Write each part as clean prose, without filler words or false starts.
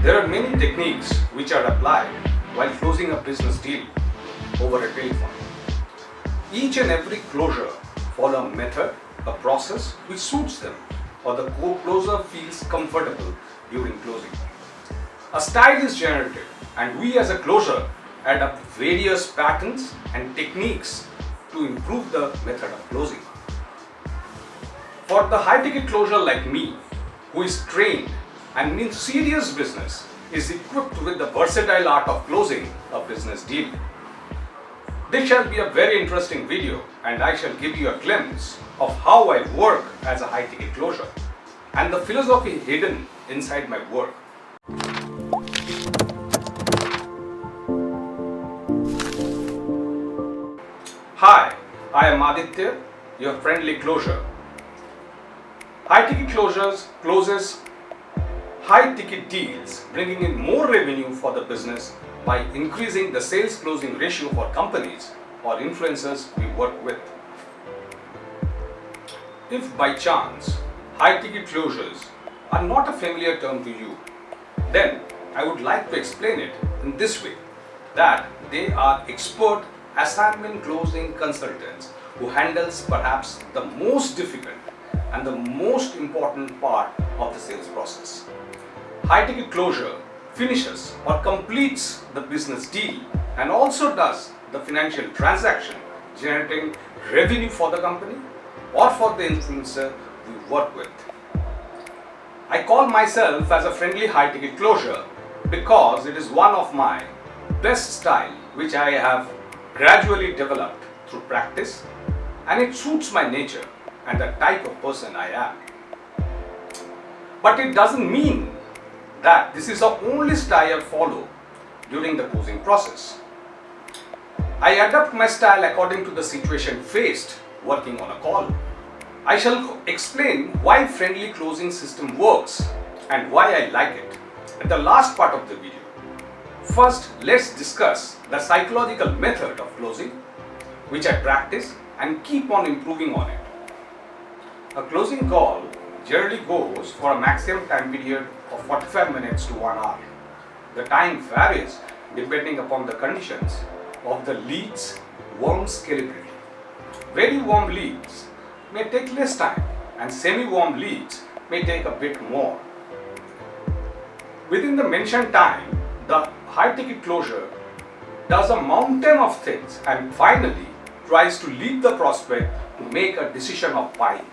There are many techniques which are applied while closing a business deal over a telephone. Each and every closure follow a method, a process which suits them or the closer feels comfortable during closing. A style is generated and we as a closer adapt various patterns and techniques to improve the method of closing. For the high-ticket closer like me, who is trained and in serious business, is equipped with the versatile art of closing a business deal. This shall be a very interesting video and I shall give you a glimpse of how I work as a high-ticket closer and the philosophy hidden inside my work. Hi, I am Aditya, your friendly closer. High-ticket closures closes high-ticket deals, bringing in more revenue for the business by increasing the sales closing ratio for companies or influencers we work with. If by chance high-ticket closures are not a familiar term to you, then I would like to explain it in this way, that they are expert assignment closing consultants who handles perhaps the most difficult and the most important part of the sales process. High-ticket closure finishes or completes the business deal and also does the financial transaction, generating revenue for the company or for the influencer we work with. I call myself as a friendly high-ticket closure because it is one of my best style which I have gradually developed through practice, and it suits my nature and the type of person I am. But it doesn't mean that this is the only style I follow during the closing process. I adapt my style according to the situation faced working on a call. I shall explain why friendly closing system works and why I like it at the last part of the video. First, let's discuss the psychological method of closing, which I practice and keep on improving on it. A closing call generally goes for a maximum time period of 45 minutes to 1 hour. The time varies depending upon the conditions of the lead's warm scalability. Very warm leads may take less time and semi-warm leads may take a bit more. Within the mentioned time, the high-ticket closure does a mountain of things and finally tries to lead the prospect to make a decision of buying.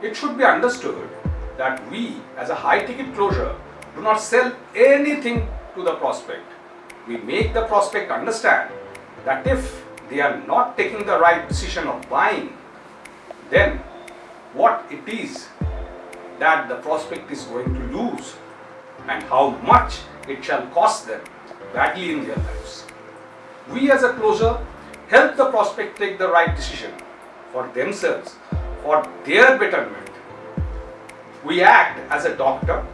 It should be understood that we as a high-ticket closure do not sell anything to the prospect. We make the prospect understand that if they are not taking the right decision of buying, then what it is that the prospect is going to lose and how much it shall cost them badly in their lives. We as a closer help the prospect take the right decision for themselves, for their betterment. We act as a doctor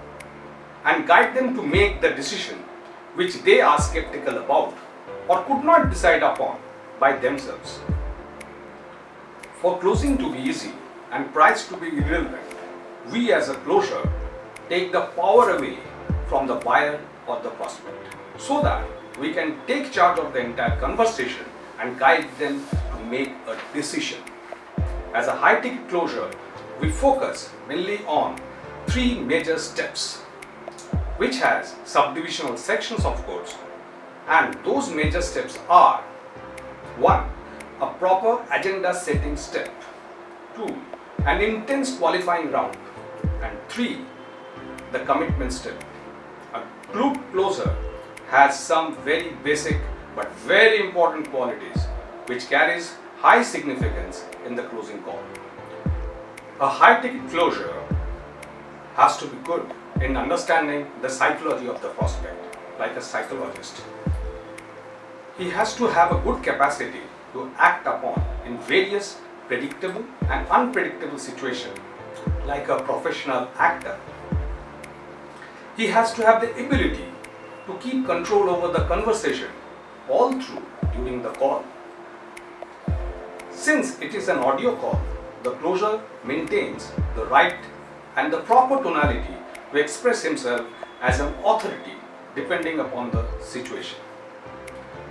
and guide them to make the decision which they are skeptical about or could not decide upon by themselves. For closing to be easy and price to be irrelevant, we as a closer take the power away from the buyer or the prospect so that we can take charge of the entire conversation and guide them to make a decision. As a high-ticket closure, we focus mainly on 3 major steps, which has subdivisional sections of course, and those major steps are: 1. A proper agenda setting step, 2. An intense qualifying round, and 3. The commitment step. A good closer has some very basic but very important qualities which carries high significance in the closing call. A high-ticket closure has to be good in understanding the psychology of the prospect, like a psychologist. He has to have a good capacity to act upon in various predictable and unpredictable situations, like a professional actor. He has to have the ability to keep control over the conversation all through during the call. Since it is an audio call, the closer maintains the right and the proper tonality to express himself as an authority depending upon the situation.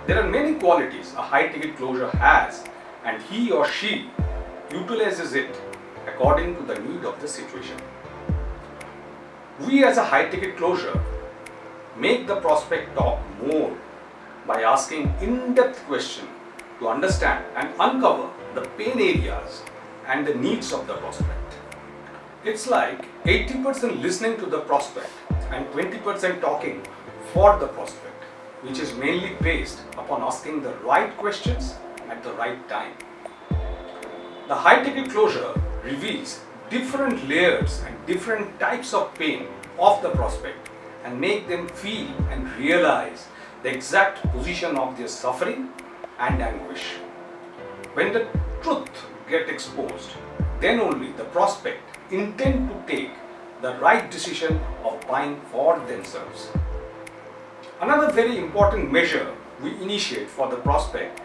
There are many qualities a high ticket closure has, and he or she utilizes it according to the need of the situation. We as a high ticket closure make the prospect talk more by asking in-depth questions to understand and uncover the pain areas and the needs of the prospect. It's like 80% listening to the prospect and 20% talking for the prospect, which is mainly based upon asking the right questions at the right time. The high ticket closure reveals different layers and different types of pain of the prospect and make them feel and realize the exact position of their suffering and anguish. When the truth gets exposed, then only the prospect intend to take the right decision of buying for themselves. Another very important measure we initiate for the prospect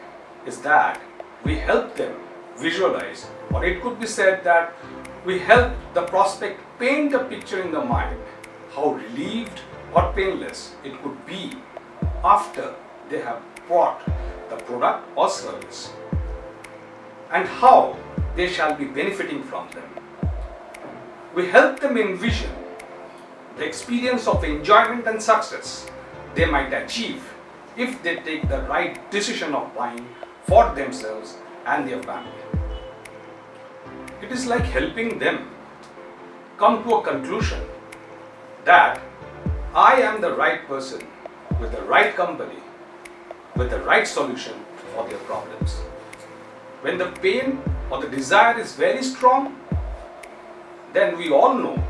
is that we help them visualize, or it could be said that we help the prospect paint a picture in the mind how relieved or painless it could be after they have bought the product or service, and how they shall be benefiting from them. We help them envision the experience of enjoyment and success they might achieve if they take the right decision of buying for themselves and their family. It is like helping them come to a conclusion that I am the right person with the right company with the right solution for their problems. When the pain or the desire is very strong, then we all know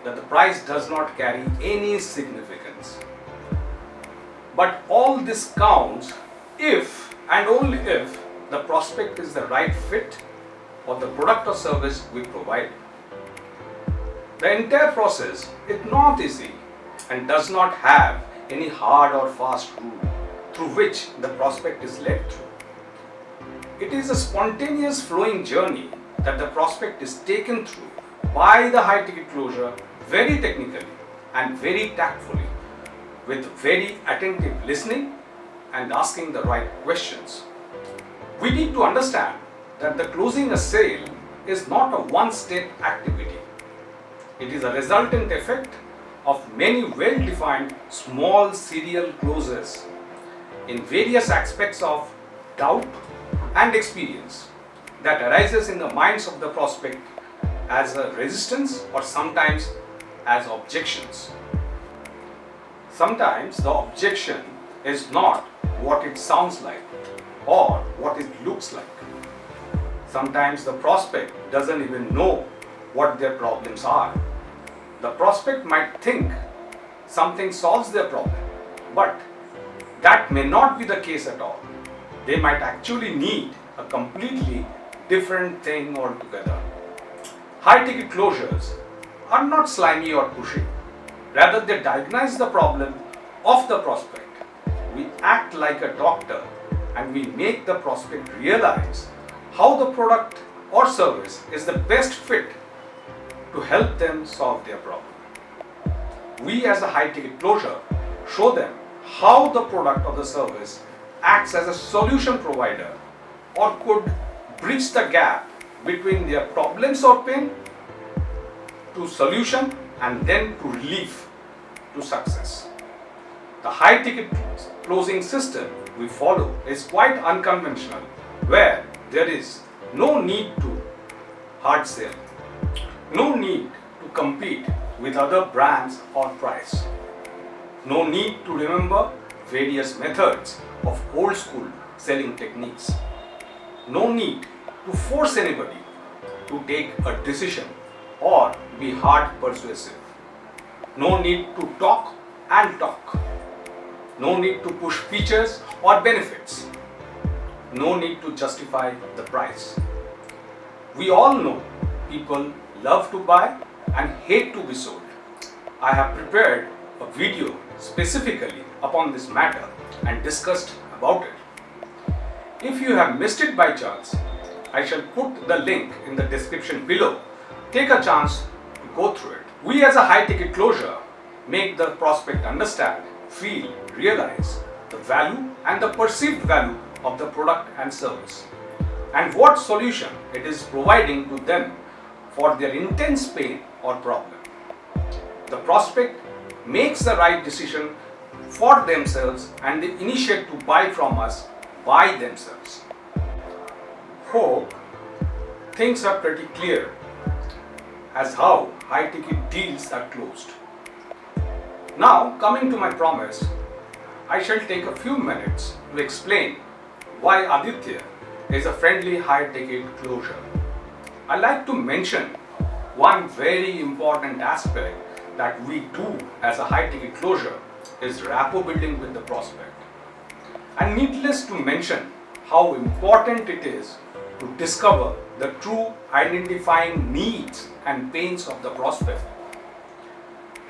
that the price does not carry any significance. But all this counts if and only if the prospect is the right fit for the product or service we provide. The entire process is not easy and does not have any hard or fast rule through which the prospect is led through. It is a spontaneous flowing journey that the prospect is taken through by the high ticket closure very technically and very tactfully, with very attentive listening and asking the right questions. We need to understand that the closing a sale is not a one-step activity. It is a resultant effect of many well-defined small serial closes in various aspects of doubt and experience that arises in the minds of the prospect as a resistance or sometimes as objections. Sometimes the objection is not what it sounds like or what it looks like. Sometimes the prospect doesn't even know what their problems are. The prospect might think something solves their problem, but that may not be the case at all. They might actually need a completely different thing altogether. High ticket closures are not slimy or pushy. Rather, they diagnose the problem of the prospect. We act like a doctor and we make the prospect realize how the product or service is the best fit to help them solve their problem. We as a high ticket closure show them how the product or the service acts as a solution provider or could bridge the gap between their problems or pain to solution and then to relief to success. The high ticket closing system we follow is quite unconventional, where there is no need to hard sell, no need to compete with other brands or price, no need to remember various methods of old school selling techniques, no need to force anybody to take a decision or be hard persuasive, no need to talk and talk, no need to push features or benefits, no need to justify the price. We all know people love to buy and hate to be sold. I have prepared a video specifically upon this matter and discussed about it. If you have missed it by chance, I shall put the link in the description below. Take a chance to go through it. We as a high ticket closure make the prospect understand, feel, realize the value and the perceived value of the product and service, and what solution it is providing to them for their intense pain or problem. The prospect makes the right decision for themselves and they initiate to buy from us by themselves. Hope things are pretty clear as how high ticket deals are closed. Now, coming to my promise, I shall take a few minutes to explain why Aditya is a friendly high ticket closure. I like to mention one very important aspect that we do as a high ticket closure is rapport building with the prospect. And needless to mention how important it is to discover the true identifying needs and pains of the prospect.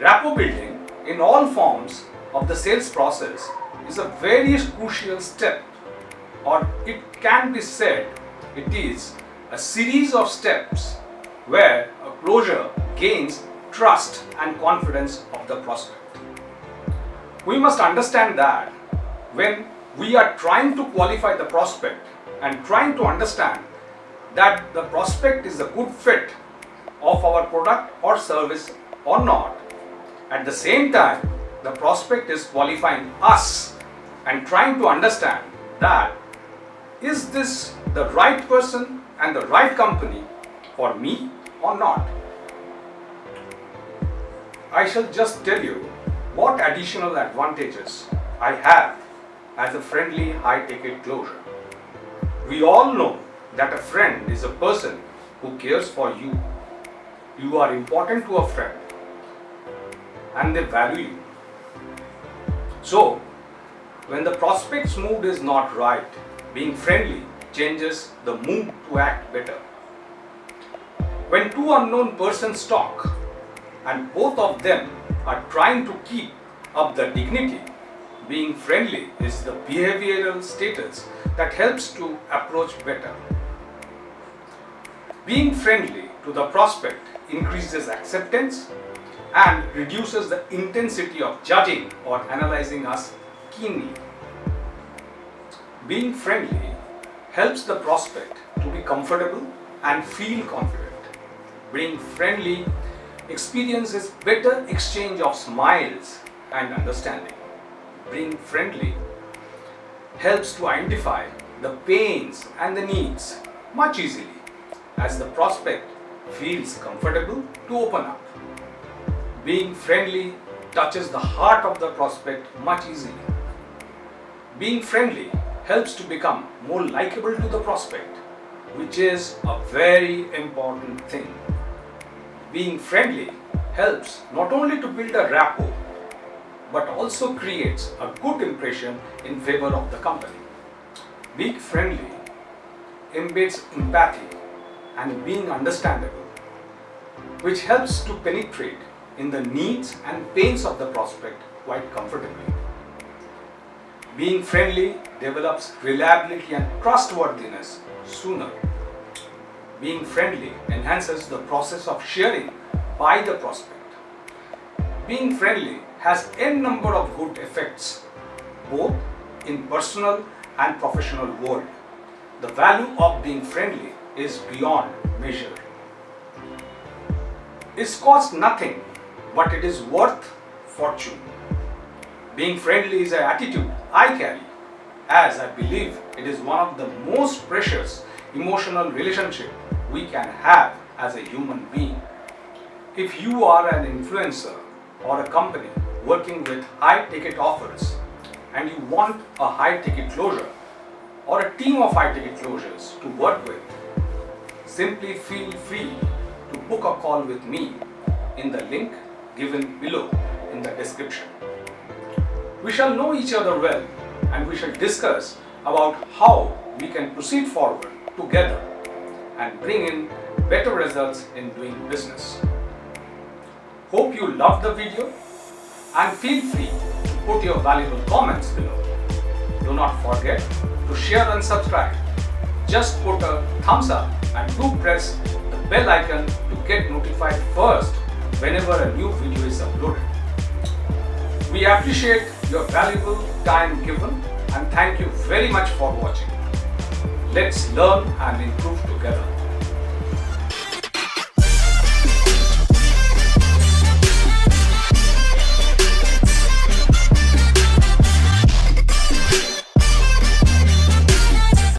Rapport building in all forms of the sales process is a very crucial step, or it can be said it is a series of steps where a closure gains trust and confidence of the prospect. We must understand that when we are trying to qualify the prospect and trying to understand that the prospect is a good fit of our product or service or not, at the same time the prospect is qualifying us and trying to understand that is this the right person and the right company for me or not. I shall just tell you what additional advantages I have as a friendly high ticket closure. We all know that a friend is a person who cares for you. You are important to a friend and they value you. So, when the prospect's mood is not right, being friendly changes the mood to act better. When two unknown persons talk and both of them are trying to keep up the dignity, being friendly is the behavioral status that helps to approach better. Being friendly to the prospect increases acceptance and reduces the intensity of judging or analyzing us keenly. Being friendly helps the prospect to be comfortable and feel confident. Being friendly experiences better exchange of smiles and understanding. Being friendly helps to identify the pains and the needs much easily as the prospect feels comfortable to open up. Being friendly touches the heart of the prospect much easily. Being friendly helps to become more likable to the prospect, which is a very important thing. Being friendly helps not only to build a rapport, but also creates a good impression in favor of the company. Being friendly embeds empathy and being understandable, which helps to penetrate in the needs and pains of the prospect quite comfortably. Being friendly develops reliability and trustworthiness sooner. Being friendly enhances the process of sharing by the prospect. Being friendly has n number of good effects, both in personal and professional world. The value of being friendly is beyond measure. It costs nothing, but it is worth fortune. Being friendly is an attitude I carry, as I believe it is one of the most precious emotional relationship we can have as a human being. If you are an influencer or a company working with high ticket offers and you want a high ticket closure or a team of high ticket closures to work with, simply feel free to book a call with me in the link given below in the description. We shall know each other well and we shall discuss about how we can proceed forward together and bring in better results in doing business. Hope you loved the video and feel free to put your valuable comments below. Do not forget to share and subscribe. Just put a thumbs up and do press the bell icon to get notified first whenever a new video is uploaded. We appreciate your valuable time given and thank you very much for watching. Let's learn and improve together.